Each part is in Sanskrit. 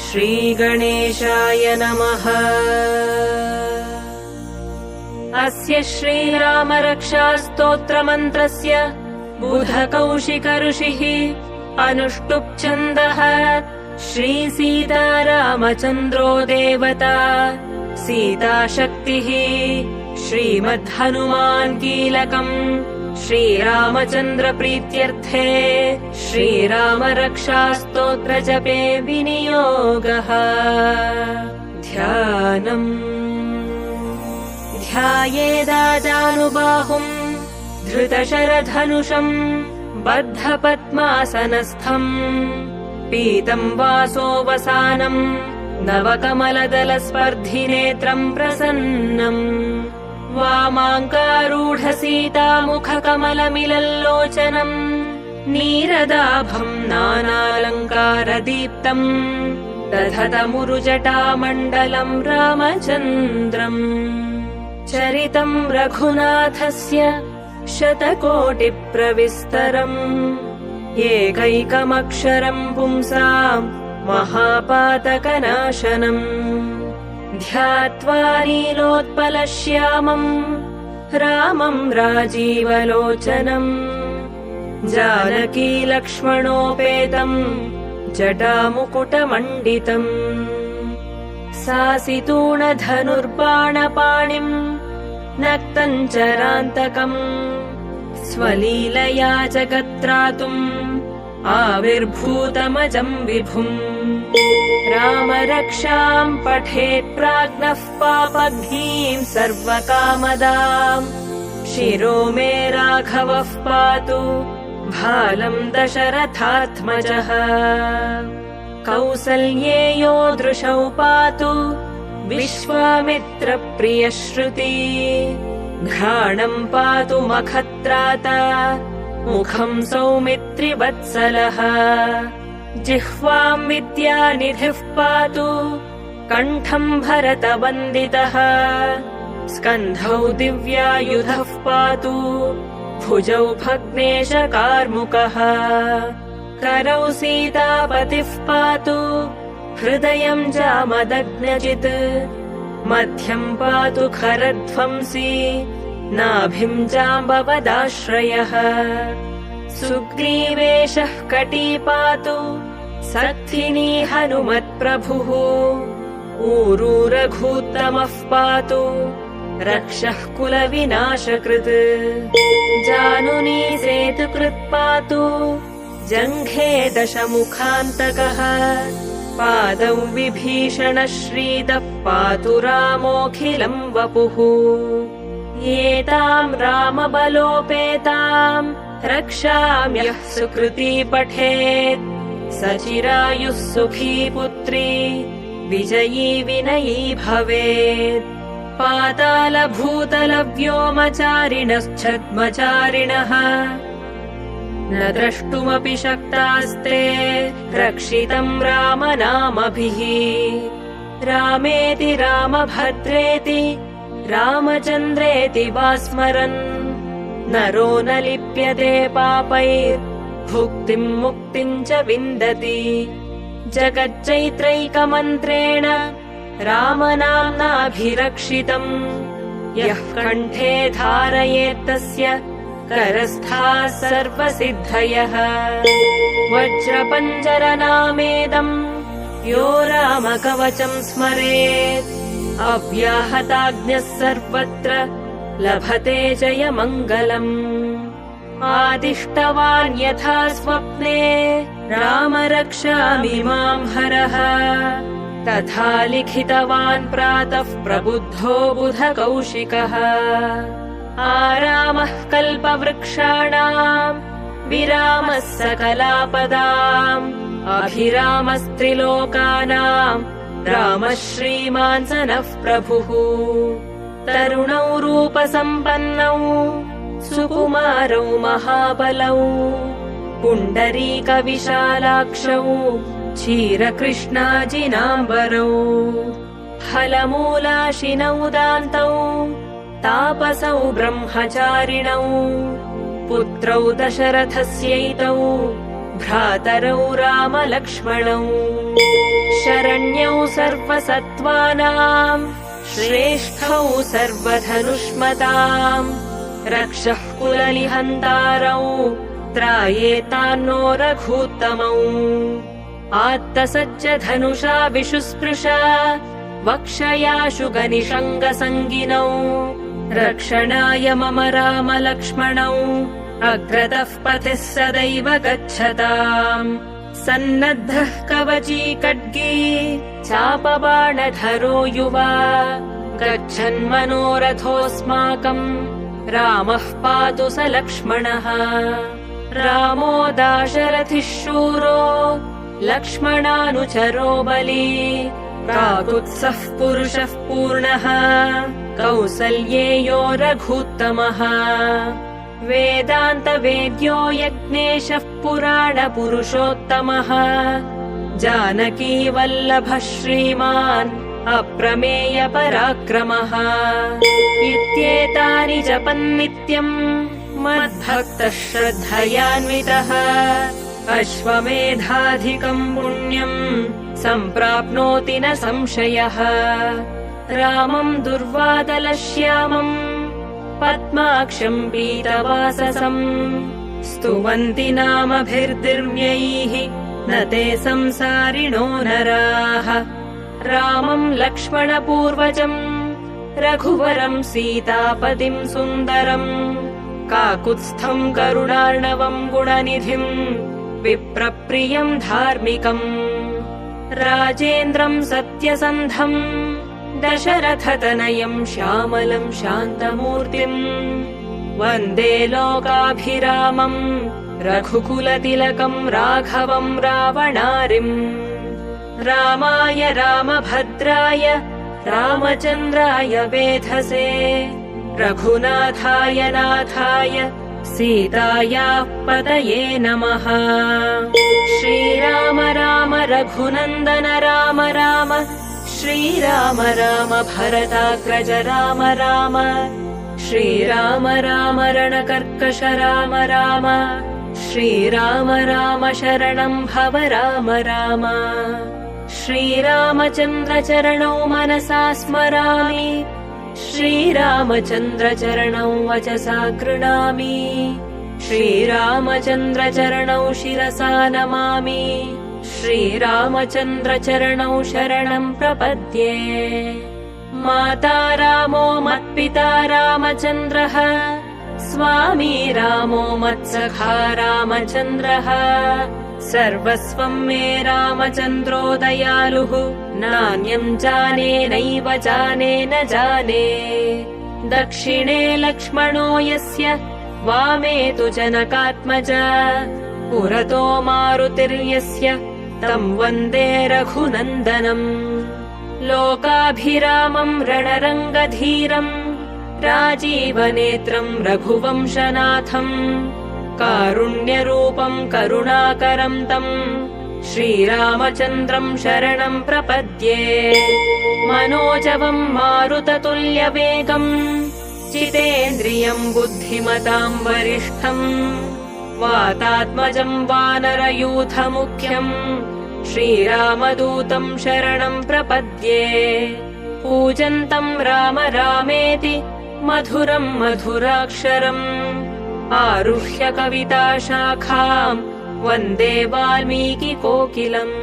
श्रीगणेशाय नमः। अस्य श्रीरामरक्षास्तोत्रमन्त्रस्य बुधकौशिकऋषिः अनुष्टुप् छन्दः। श्रीसीतारामचन्द्रो देवता सीताशक्तिः श्रीमद्हनुमान् कीलकम् श्रीरामचन्द्रप्रीत्यर्थे श्रीरामरक्षास्तोत्रजपे विनियोगः। ध्यानम् ध्यायेदाजानुबाहुम् धृतशरधनुषम् बद्धपद्मासनस्थम् पीतम् वासोवसानम् नवकमलदलस्पर्धिनेत्रम् प्रसन्नम् वामाङ्कारूढसीतामुखकमलमिलल्लोचनम् नीरदाभम् नानालङ्कारदीप्तम् दधतमुरुजटामण्डलम् रामचन्द्रम्। चरितम् रघुनाथस्य शतकोटिप्रविस्तरम् एकैकमक्षरम् पुंसाम् महापातकनाशनम् ध्यात्वा नीलोत्पलश्यामम् रामम् राजीवलोचनम् जानकीलक्ष्मणोपेतम् जटामुकुटमण्डितम् सासितूणधनुर्बाणपाणिम् नक्तम् चरान्तकम् स्वलीलया जगत्रातुम् आविर्भूतमजम् विभुम्। रामरक्षाम् पठेत् प्राज्ञः पापघ्नीम् सर्वकामदाम् शिरो मे राघवः पातु भालम् दशरथात्मजः। कौसल्येयो दृशौ पातु विश्वामित्रप्रियश्रुती घ्राणम् पातु मखत्राता मुखम् सौमित्रिवत्सलः। जिह्वाम् विद्यानिधिः पातु कण्ठम् भरतवन्दितः स्कन्धौ दिव्यायुधः पातु भुजौ भग्नेशकार्मुकः। करौ सीतापतिः पातु हृदयम् जामदग्नजित् मध्यम् पातु खरध्वंसी नाभिम् जाम्बवदाश्रयः। सुग्रीवेशः कटी पातु सक्थिनी हनुमत्प्रभुः ऊरू रघूत्तमः पातु रक्षः कुलविनाशकृत्। जानुनी सेतुकृत् पातु जङ्घे दशमुखान्तकः पादौ विभीषणश्रीदः पातु रामोऽखिलम् वपुः। एताम् रामबलोपेताम् रक्षाम्यः सुकृती पठेत् सचिरायुः सुखी पुत्री विजयी विनयी भवेत्। पातालभूतलव्योमचारिणश्छद्मचारिणः न द्रष्टुमपि शक्तास्ते रक्षितम् रामनामभिः। रामेति रामभद्रेति रामचन्द्रेति वा स्मरन् नरो न लिप्यते पापैर् भुक्तिम् मुक्तिम् च विन्दति। जगच्चैत्रैकमन्त्रेण रामनाम्नाभिरक्षितम् यः कण्ठे धारयेत्तस्य करस्थाः सर्वसिद्धयः। वज्रपञ्जरनामेदम् यो रामकवचम् स्मरेत् अव्याहताज्ञः सर्वत्र लभते जयमङ्गलम्। आदिष्टवान् यथा स्वप्ने रामरक्षामिमाम् हरः तथा लिखितवान् प्रातः प्रबुद्धो बुधकौशिकः। आरामः कल्पवृक्षाणाम् विरामः सकलापदाम् अभिरामस्त्रिलोकानाम् रामः श्रीमान् स नः प्रभुः। तरुणौ रूपसम्पन्नौ सुकुमारौ महाबलौ पुण्डरीकविशालाक्षौ क्षीरकृष्णाजिनाम्बरौ फलमूलाशिनौ दान्तौ तापसौ ब्रह्मचारिणौ पुत्रौ दशरथस्यैतौ भ्रातरौ रामलक्ष्मणौ शरण्यौ सर्वसत्त्वानां श्रेष्ठौ सर्वधनुष्मताम् रक्षः कुलनिहन्तारौ त्रायेतान्नो रघूत्तमौ आत्तसज्जधनुषा विशुस्पृशा वक्षयाशु गनिशङ्गसङ्गिनौ रक्षणाय मम रामलक्ष्मणौ अग्रतः पथिः सदैव गच्छताम् सन्नद्धः कवची खड्गी चापबाणधरो युवा गच्छन्मनोरथोऽस्माकम् रामः पातु स लक्ष्मणः रामो दाशरथिः शूरो लक्ष्मणानुचरो बली काकुत्सः पुरुषः पूर्णः कौसल्येयो रघूत्तमः वेदान्तवेद्यो यज्ञेशः पुराणपुरुषोत्तमः जानकीवल्लभः श्रीमान् अप्रमेयपराक्रमः इत्येतानि जपन्नित्यम् मद्भक्तः श्रद्धयान्वितः अश्वमेधाधिकम् पुण्यम् सम्प्राप्नोति न संशयः रामम् दुर्वादलश्यामम् पद्माक्षम् पीतवाससम् स्तुवन्ति नामभिर्दिर्म्यैः न ते संसारिणो नराः रामम् लक्ष्मणपूर्वजम् रघुवरम् सीतापतिम् सुन्दरम् काकुत्स्थम् करुणार्णवम् गुणनिधिम् विप्रप्रियम् धार्मिकम् राजेन्द्रम् सत्यसन्धम् दशरथतनयम् श्यामलम् शान्तमूर्तिम् वन्दे लोकाभिरामम् रघुकुलतिलकम् राघवम् रावणारिम् रामाय रामभद्राय रामचन्द्राय वेधसे रघुनाथाय नाथाय सीतायाः पतये नमः श्रीराम राम रघुनन्दन राम राम श्रीराम राम भरताग्रज राम राम श्रीराम राम रणकर्कश राम राम श्रीराम राम शरणं भव राम राम श्रीरामचन्द्रचरणौ मनसा स्मरामि श्रीरामचन्द्रचरणौ वचसा गृह्णामि श्रीरामचन्द्रचरणौ शिरसा नमामि श्रीरामचन्द्रचरणौ शरणं प्रपद्ये माता रामो मत्पिता रामचन्द्रः स्वामी रामो मत्सखा रामचन्द्रः सर्वस्वं मे रामचन्द्रो दयालुः नान्यं जाने नैव जाने न जाने दक्षिणे लक्ष्मणो यस्य वामे तु जनकात्मजा पुरतो मारुतिर्यस्य तं वन्दे रघुनन्दनम् लोकाभिरामं रणरङ्गधीरम् राजीवनेत्रं रघुवंशनाथम् कारुण्यरूपम् करुणाकरम् तम् श्रीरामचन्द्रम् शरणम् प्रपद्ये मनोजवम् मारुततुल्यवेगम् जितेन्द्रियम् बुद्धिमताम् वरिष्ठम् वातात्मजम् वानरयूथमुख्यम् श्रीरामदूतम् शरणम् प्रपद्ये पूजन्तम् राम रामेति मधुरम् मधुराक्षरम् आरुह्य कविताशाखाम् वन्दे वाल्मीकिकोकिलम्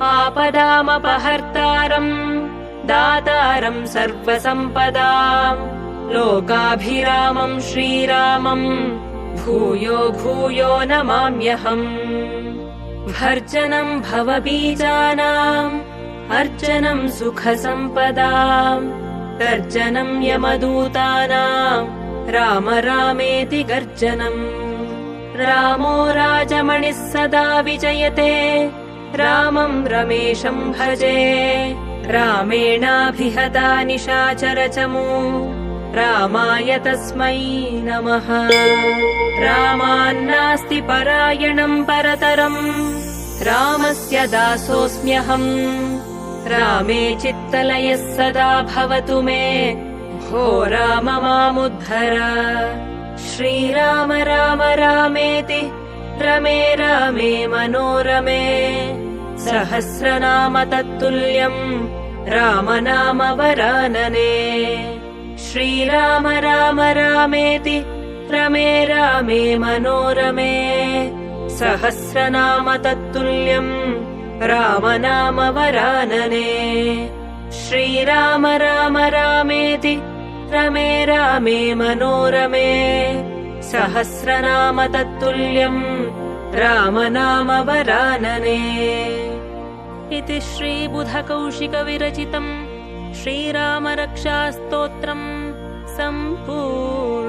आपदामपहर्तारम् दातारम् सर्वसम्पदाम् लोकाभिरामम् श्रीरामम् भूयो भूयो नमाम्यहम् भर्जनम् भवबीजानाम् अर्जनम् सुखसम्पदाम् तर्जनम् यमदूतानाम् राम रामेति गर्जनम् रामो राजमणिः सदा विजयते रामम् रमेशम् भजे रामेणाभिहता निशाचरचमू रामाय तस्मै नमः रामान्नास्ति परायणम् परतरम् रामस्य दासोऽस्म्यहम् रामे चित्तलयः सदा भवतु मे भो राम मामुद्धर श्रीराम राम रामेति रमे रामे मनोरमे सहस्रनाम तत्तुल्यम् रामनाम वरानने श्रीराम राम रामेति रमे रामे मनोरमे सहस्रनाम तत्तुल्यम् रामनाम वरानने श्रीराम राम रामेति रमे रामे मनोरमे सहस्रनाम तत्तुल्यम् रामनाम वरानने इति श्रीबुधकौशिकविरचितम् श्रीरामरक्षास्तोत्रम् सम्पूर्णम्।